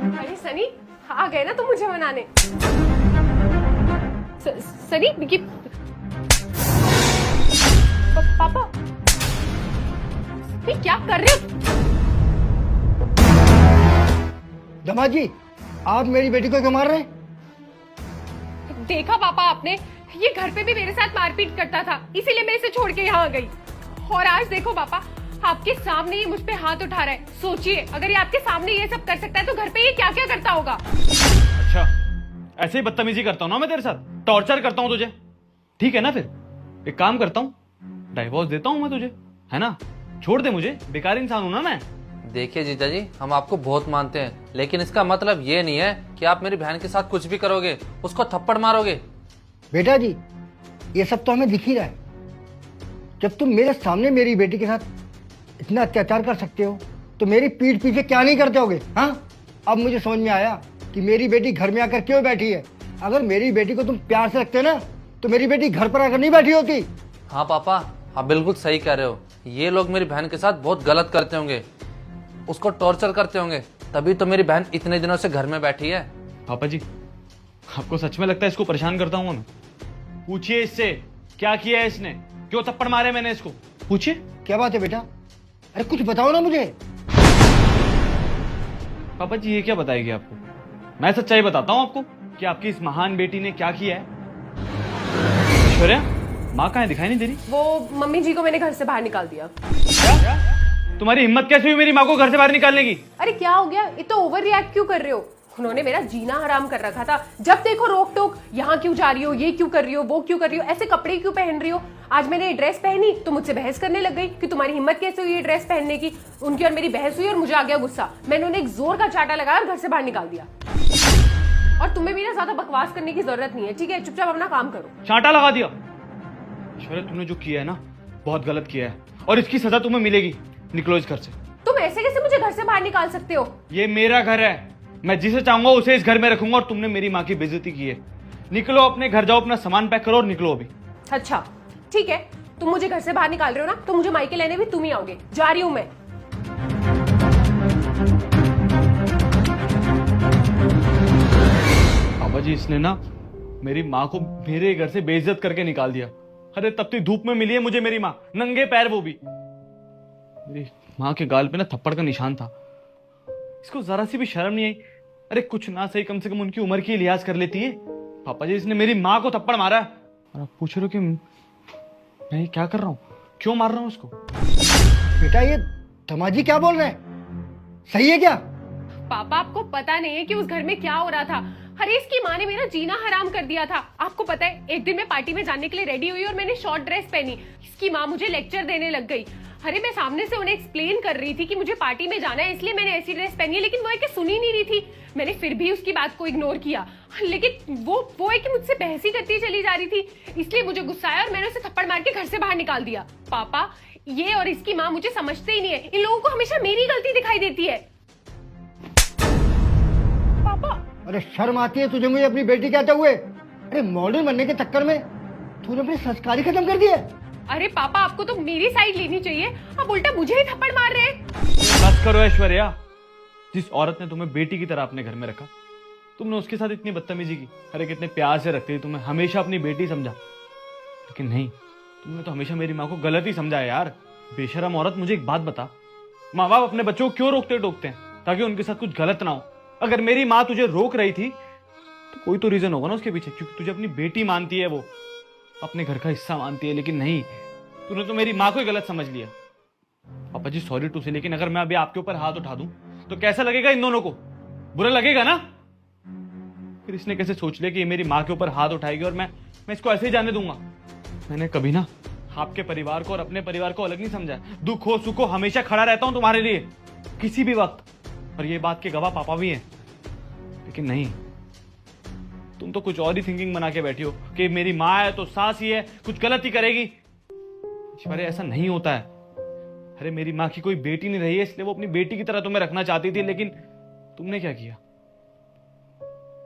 अरे सनी, आ गए ना तुम मुझे मनाने। सनी ये पापा, ये क्या कर रहे हो? दमाजी, आप मेरी बेटी को क्यों मार रहे हैं? देखा पापा आपने, ये घर पे भी मेरे साथ मारपीट करता था, इसीलिए मैं इसे छोड़ के यहाँ आ गई। और आज देखो पापा, आपके सामने ये मुझ पे हाथ उठा रहा है। सोचिए, अगर ये आपके सामने ये सब कर सकता है तो घर पे ये क्या क्या करता होगा। अच्छा, ऐसे ही बदतमीजी करता हूँ ना मैं तेरे साथ, टॉर्चर करता हूँ तुझे, ठीक है ना? फिर एक काम करता हूँ, डाइवोर्स देता हूँ मैं तुझे, है ना? छोड़ दे मुझे, बेकार इंसान हूं ना मैं। देखिए जीजा जी, हम आपको बहुत मानते हैं, लेकिन इसका मतलब ये नहीं है कि आप मेरी बहन के साथ कुछ भी करोगे, उसको थप्पड़ मारोगे। बेटा जी, ये सब तो हमें दिख ही रहा है। जब तुम मेरे सामने मेरी बेटी के साथ इतना अत्याचार कर सकते हो तो मेरी पीठ पीछे क्या नहीं करते होगे? हाँ, अब मुझे समझ में आया कि मेरी बेटी घर में आकर क्यों बैठी है। अगर मेरी बेटी को तुम प्यार से रखते ना तो मेरी बेटी घर पर आकर नहीं बैठी होती। हाँ पापा, आप बिल्कुल सही कह रहे हो। ये लोग मेरी बहन के साथ बहुत गलत करते होंगे, उसको टॉर्चर करते होंगे, तभी तो मेरी बहन इतने दिनों से घर में बैठी है। पापा जी, आपको सच में लगता है इसको परेशान करता हूँ मैं? पूछिए इससे, क्या किया है इसने, क्यों थप्पड़ मारे मैंने इसको, पूछिए। क्या बात है बेटा? अरे कुछ बताओ ना मुझे। पापा जी, ये क्या बताएगी आपको? मैं सच्चाई बताता हूँ आपको कि आपकी इस महान बेटी ने क्या किया है। ऐश्वर्या, माँ कहाँ है, दिखाई नहीं दे रही? वो मम्मी जी को मैंने घर से बाहर निकाल दिया। क्या? तुम्हारी हिम्मत कैसे हुई मेरी माँ को घर से बाहर निकालने की? अरे क्या हो गया, ये तो ओवर रिएक्ट क्यों कर रहे हो? उन्होंने मेरा जीना हराम कर रखा था। जब देखो रोक टोक, यहाँ क्यों जा रही हो, ये क्यों कर रही हो, वो क्यों कर रही हो, ऐसे कपड़े क्यों पहन रही हो। आज मैंने ये ड्रेस पहनी तो मुझसे बहस करने लग गई कि तुम्हारी हिम्मत कैसे हुई ये ड्रेस पहनने की। उनकी और मेरी बहस हुई और मुझे आ गया गुस्सा। मैंने उन्हें एक जोर का चाटा लगाया और घर से बाहर निकाल दिया। और तुम्हें भी ना ज्यादा बकवास करने की जरूरत नहीं है, ठीक है? चुपचाप अपना काम करो। चांटा लगा दिया? ऐश्वर्या, तुमने जो किया है ना, बहुत गलत किया है और इसकी सजा तुम्हें मिलेगी। निकलो इस घर से। तुम ऐसे कैसे मुझे घर से बाहर निकाल सकते हो? ये मेरा घर है, मैं जिसे चाहूंगा उसे इस घर में रखूंगा और तुमने मेरी माँ की बेइज्जती की है। निकलो, अपने घर जाओ, अपना सामान पैक करो और निकलो अभी। अच्छा ठीक है, तुम मुझे घर से बाहर निकाल रहे हो ना, तो मुझे मायके लेने भी तुम ही आओगे। जा रही हूं मैं। पापा जी, इसने ना मेरी माँ को मेरे घर से बेइज्जत करके निकाल दिया। अरे तब तक धूप में मिली है मुझे मेरी माँ, नंगे पैर, वो भी। मेरी माँ के गाल पे ना थप्पड़ का निशान था। इसको जरा सी भी शर्म नहीं आई? अरे कुछ ना सही, कम से कम उनकी उम्र की लिहाज कर लेती है। पापा जी, इसने मेरी माँ को थप्पड़ मारा है और आप पूछ रहे हो कि मैं ये क्या कर रहा हूँ, क्यों मार रहा हूँ उसको? बेटा, ये दमाजी क्या बोल रहे हैं? सही है क्या? पापा, आपको पता नहीं है कि उस घर में क्या हो रहा था। अरे इसकी माँ ने मेरा जीना हराम कर दिया था। आपको पता है, एक दिन मैं पार्टी में जाने के लिए रेडी हुई और मैंने शॉर्ट ड्रेस पहनी। इसकी माँ मुझे लेक्चर देने लग गई। अरे मैं सामने से उन्हें एक्सप्लेन कर रही थी कि मुझे पार्टी में जाना है, इसलिए मैंने ऐसी ड्रेस पहनी है, लेकिन वो है कि सुन ही नहीं रही थी। मैंने फिर भी उसकी बात को इग्नोर किया, लेकिन वो है कि मुझसे बहस ही करती चली जा रही थी। इसलिए मुझे गुस्सा आया और मैंने उसे थप्पड़ मार के घर से बाहर निकाल दिया। पापा, ये और इसकी माँ मुझे समझते ही नहीं है। इन लोगों को हमेशा मेरी गलती दिखाई देती है। पापा, अरे शर्म आती है तुझे मुझे अपनी बेटी कहते हुए? अरे मॉडर्न बनने के चक्कर में तूने अपनी संस्कारी खत्म कर दी है। अरे पापा, आपको तो मेरी साइड लेनी चाहिए, आप उल्टा मुझे ही थप्पड़ मार रहे हैं। बस करो ऐश्वर्या, जिस औरत ने तुम्हें बेटी की तरह अपने घर में रखा, तुमने उसके साथ इतनी बदतमीजी की। अरे कितने प्यार से रखती थी तुम्हें, हमेशा अपनी बेटी समझा, लेकिन नहीं, तुमने तो हमेशा मेरी माँ को गलत ही समझा है यार। बेशरम औरत, मुझे एक बात बता, माँ बाप अपने बच्चों को क्यों रोकते टोकते हैं? ताकि उनके साथ कुछ गलत ना हो। अगर मेरी माँ तुझे रोक रही थी तो कोई तो रीजन होगा ना उसके पीछे, क्योंकि तुझे अपनी बेटी मानती है, वो अपने घर का हिस्सा मानती है। लेकिन नहीं, तूने तो मेरी माँ को ही गलत समझ लिया। पापा जी सॉरी टू से, लेकिन अगर मैं अभी आपके ऊपर हाथ उठा दूं तो कैसा लगेगा इन दोनों को? बुरा लगेगा ना? फिर इसने कैसे सोच लिया कि ये मेरी माँ के ऊपर हाथ उठाएगी और मैं इसको ऐसे ही जाने दूंगा? मैंने कभी ना आपके परिवार को और अपने परिवार को अलग नहीं समझा। दुख हो सुख हो हमेशा खड़ा रहता हूं तुम्हारे लिए, किसी भी वक्त, और ये बात के गवाह पापा भी हैं। लेकिन नहीं, तुम तो कुछ और ही थिंकिंग बना के बैठी हो कि मेरी माँ है तो सास ही है, कुछ गलत ही करेगी। अरे ऐसा नहीं होता है। अरे मेरी माँ की कोई बेटी नहीं रही है, इसलिए वो अपनी बेटी की तरह तुम्हें रखना चाहती थी, लेकिन तुमने क्या किया?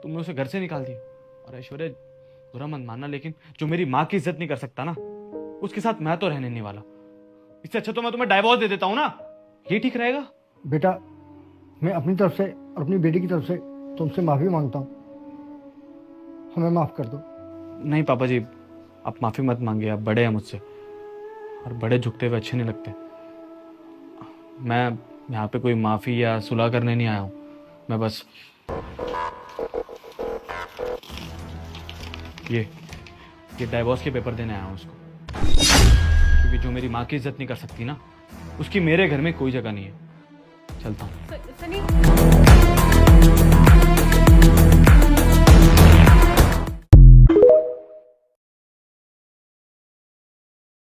तुमने उसे घर से निकाल दिया। और ऐश्वर्या, बुरा मत मानना, लेकिन जो मेरी माँ की इज्जत नहीं कर सकता ना, उसके साथ मैं तो रहने नहीं वाला। इससे अच्छा तो मैं तुम्हें डाइवोर्स दे देता हूं ना, ये ठीक रहेगा? बेटा, मैं अपनी तरफ से और अपनी बेटी की तरफ से तुमसे माफ़ी मांगता हूँ, हमें माफ़ कर दो। नहीं पापा जी, आप माफ़ी मत मांगिए, आप बड़े हैं मुझसे और बड़े झुकते हुए अच्छे नहीं लगते। मैं यहाँ पे कोई माफ़ी या सुलह करने नहीं आया हूँ, मैं बस ये डाइवोर्स के पेपर देने आया हूँ उसको, क्योंकि जो मेरी माँ की इज्जत नहीं कर सकती ना, उसकी मेरे घर में कोई जगह नहीं है। चलता हूँ। सनी